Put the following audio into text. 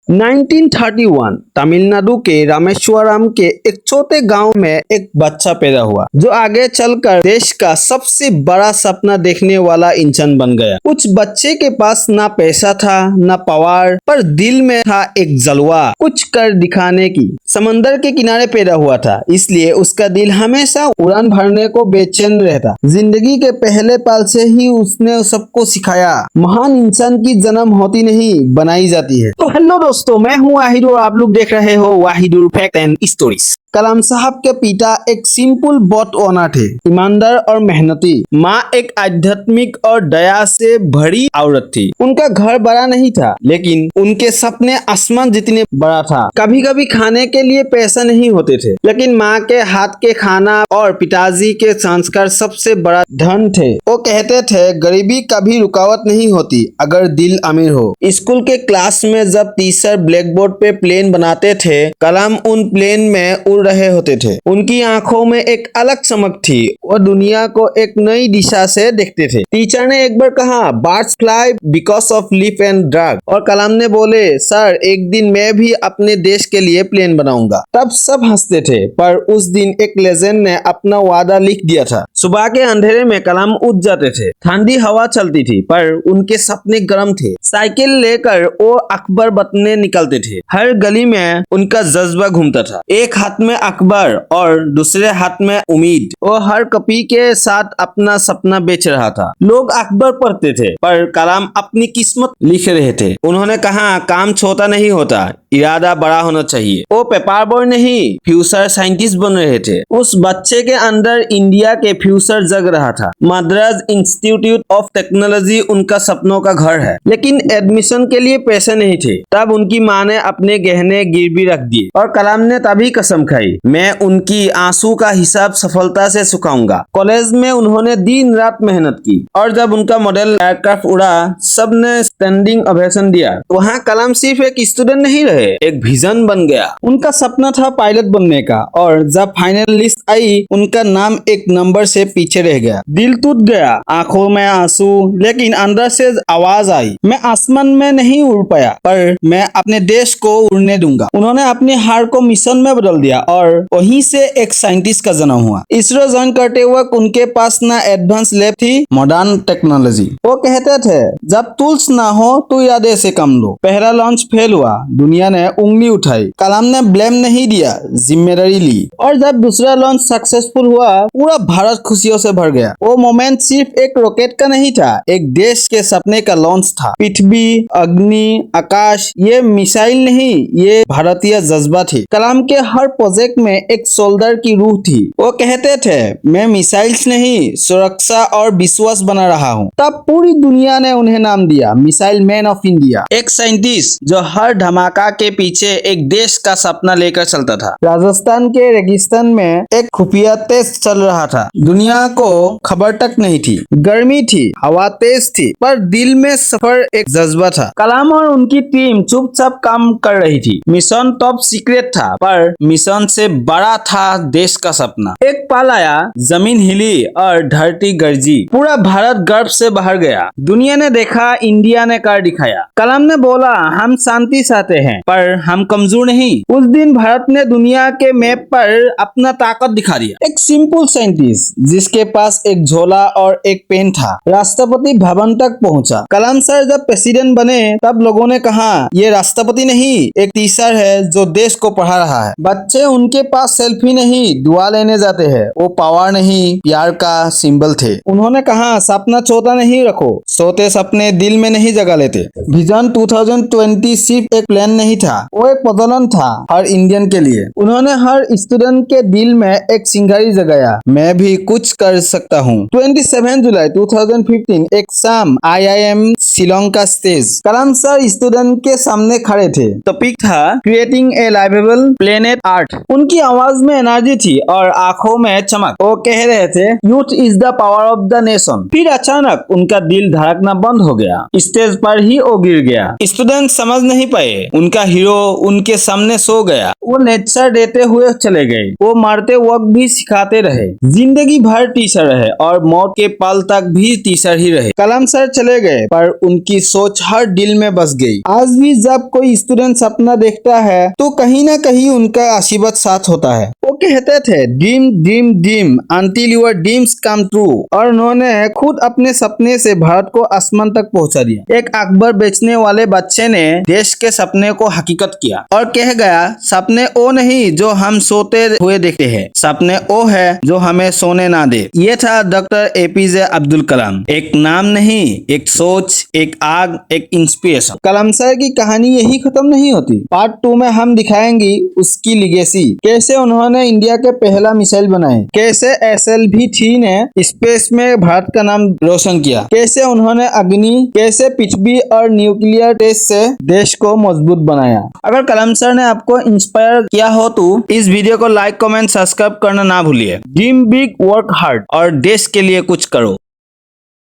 1931 तमिलनाडु के रामेश्वरम के एक छोटे गांव में एक बच्चा पैदा हुआ जो आगे चलकर देश का सबसे बड़ा सपना देखने वाला इंसान बन गया। उस बच्चे के पास ना पैसा था ना पावर, पर दिल में था एक जलवा कुछ कर दिखाने की। समंदर के किनारे पैदा हुआ था, इसलिए उसका दिल हमेशा उड़ान भरने को बेचैन रहता। जिंदगी के पहले पल से ही उसने सबको सिखाया, महान इंसान की जन्म होती नहीं बनाई जाती है। तो हेलो दोस्तों, मैं हूँ वाहिद और आप लोग देख रहे हो वाहिदुल फैक्ट एंड स्टोरीज। कलाम साहब के पिता एक सिंपल बोट ओनर थे, ईमानदार और मेहनती। माँ एक आध्यात्मिक और दया से भरी औरत थी। उनका घर बड़ा नहीं था, लेकिन उनके सपने आसमान जितने बड़ा था। कभी कभी खाने के लिए पैसा नहीं होते थे, लेकिन माँ के हाथ के खाना और पिताजी के संस्कार सबसे बड़ा धन थे। वो कहते थे गरीबी कभी रुकावट नहीं होती अगर दिल अमीर हो। स्कूल के क्लास में जब टीचर ब्लैक बोर्ड पे प्लेन बनाते थे, कलाम उन प्लेन में उड़ रहे होते थे। उनकी आंखों में एक अलग चमक थी, वो दुनिया को एक नई दिशा से देखते थे। टीचर ने एक बार कहा, birds fly because of leaf and drug, और कलाम ने बोले, सर एक दिन मैं भी अपने देश के लिए प्लेन बनाऊंगा। तब सब हंसते थे, पर उस दिन एक लेजेंड ने अपना वादा लिख दिया था। सुबह के अंधेरे में कलाम उठ जाते थे। ठंडी हवा चलती थी, पर उनके सपने गर्म थे। साइकिल लेकर वो अखबार बटने निकलते थे। हर गली में उनका जज्बा घूमता था, एक हाथ में अखबार और दूसरे हाथ में उम्मीद। वो हर कॉपी के साथ अपना सपना बेच रहा था। लोग अखबार पढ़ते थे, पर कलाम अपनी किस्मत लिख रहे थे। उन्होंने कहा, काम छोटा नहीं होता, इरादा बड़ा होना चाहिए। वो पेपर बॉय नहीं, फ्यूचर साइंटिस्ट बन रहे थे। उस बच्चे के अंदर इंडिया के फ्यूचर जग रहा था। मद्रास इंस्टीट्यूट ऑफ टेक्नोलॉजी उनका सपनों का घर है, लेकिन एडमिशन के लिए पैसे नहीं थे। तब उनकी माँ ने अपने गहने गिरवी रख दिए और कलाम ने तभी कसम खाई, मैं उनकी आंसू का हिसाब सफलता से चुकाऊंगा। कॉलेज में उन्होंने दिन रात मेहनत की और जब उनका मॉडल एयरक्राफ्ट उड़ा, सबने स्टैंडिंग ओवेशन दिया। वहाँ कलाम सिर्फ एक स्टूडेंट नहीं रहे, एक विजन बन गया। उनका सपना था पायलट बनने का, और जब फाइनल लिस्ट आई, उनका नाम एक नंबर से पीछे रह गया। दिल टूट गया, आंखों में आंसू, लेकिन अंदर से आवाज आई, मैं आसमान में नहीं उड़ पाया, पर मैं अपने देश को उड़ने दूंगा। उन्होंने अपनी हार को मिशन में बदल दिया और वहीं से एक साइंटिस्ट का जन्म हुआ। इसरो ज्वाइन करते वक्त उनके पास ना एडवांस लैब थी, मॉडर्न टेक्नोलॉजी। वो कहते थे, जब टूल्स ना हो तो इरादे से काम लो। पहला लॉन्च फेल हुआ, दुनिया ने उंगली उठाई। कलाम ने ब्लेम नहीं दिया, जिम्मेदारी ली। और जब दूसरा लॉन्च सक्सेसफुल हुआ, पूरा भारत खुशियों से भर गया। वो मोमेंट सिर्फ एक रॉकेट का नहीं था, एक देश के सपने का लॉन्च था। पृथ्वी, अग्नि, आकाश, ये मिसाइल नहीं, ये भारतीय जज्बा थी। कलाम के हर प्रोजेक्ट में एक सोल्जर की रूह थी। वो कहते थे, मैं मिसाइल्स नहीं, सुरक्षा और विश्वास बना रहा हूँ। तब पूरी दुनिया ने उन्हें नाम दिया, मिसाइल मैन ऑफ इंडिया। एक साइंटिस्ट जो हर धमाका के पीछे एक देश का सपना लेकर चलता था। राजस्थान के रेगिस्तान में एक खुफिया टेस्ट चल रहा था, दुनिया को खबर तक नहीं थी। गर्मी थी, हवा तेज थी, पर दिल में सफर एक जज्बा था। कलाम और उनकी टीम चुपचाप काम कर रही थी। मिशन टॉप सीक्रेट था, पर मिशन से बड़ा था देश का सपना। एक पल आया, जमीन हिली और धरती गरजी, पूरा भारत गर्व से बाहर गया। दुनिया ने देखा, इंडिया ने कर दिखाया। कलाम ने बोला, हम शांति चाहते हैं, पर हम कमजोर नहीं। उस दिन भारत ने दुनिया के मैप पर अपना ताकत दिखा दिया। एक सिंपल साइंटिस्ट जिसके पास एक झोला और एक पेन था, राष्ट्रपति भवन तक पहुंचा। कलाम सर जब प्रेसिडेंट बने, तब लोगों ने कहा, ये राष्ट्रपति नहीं, एक टीचर है जो देश को पढ़ा रहा है। बच्चे उनके पास सेल्फी नहीं, दुआ लेने जाते हैं। वो पावर नहीं, प्यार का सिंबल थे। उन्होंने कहा, सपना छोटा नहीं रखो, सोते सपने दिल में नहीं जगा लेते। विजन 2020 सिर्फ एक प्लान नहीं था, वो एक प्रज्वलन था हर इंडियन के लिए। उन्होंने हर स्टूडेंट के दिल में एक चिंगारी जगाया, मैं भी कुछ कर सकता हूँ। 27 जुलाई 2015 एक शाम IIM शिलोंग का स्टेज। कलाम सर स्टूडेंट के सामने खड़े थे। टॉपिक था क्रिएटिंग ए लाइवेबल प्लेनेट अर्थ। उनकी आवाज में एनर्जी थी और आंखों में चमक। वो कह रहे थे, youth is the power of the nation. फिर अचानक उनका दिल धड़कना बंद हो गया, स्टेज पर ही वो गिर गया। स्टूडेंट समझ नहीं पाए, उनका हीरो उनके सामने सो गया। वो लेक्चर देते हुए चले गए, वो मारते वक्त भी सिखाते रहे, जिंदगी भर टीचर रहे और मौत के पल तक भी टीचर ही रहे। कलाम सर चले गए पर उनकी सोच हर दिल में बस गई। आज भी जब कोई स्टूडेंट सपना देखता है तो कहीं ना कहीं उनका आशीर्वाद साथ होता है। वो कहते थे dream dream dream until your dreams come true, और उन्होंने खुद अपने सपने से भारत को आसमान तक पहुंचा दिया। एक अखबार बेचने वाले बच्चे ने देश के सपने को हकीकत किया और कह गया, सपने वो नहीं जो हम सोते हुए देखते हैं, सपने वो है जो हमें सोने ना दे। ये था डॉक्टर एपीजे अब्दुल कलाम। एक नाम नहीं, एक सोच, एक आग, एक इंस्पिरेशन। कलाम सर की कहानी यही खत्म नहीं होती। पार्ट 2 में हम दिखाएंगे उसकी लिगेसी, कैसे उन्होंने इंडिया के पहला मिसाइल बनाए, कैसे SLV-3 ने स्पेस में भारत का नाम रोशन किया, कैसे उन्होंने अग्नि, कैसे पृथ्वी और न्यूक्लियर टेस्ट से देश को मजबूत बनाया। अगर कलाम सर ने आपको इंस्पायर किया हो तो इस वीडियो को लाइक, कमेंट, सब्सक्राइब करना ना भूलिए। ड्रीम बिग, वर्क हार्ड और देश के लिए कुछ करो।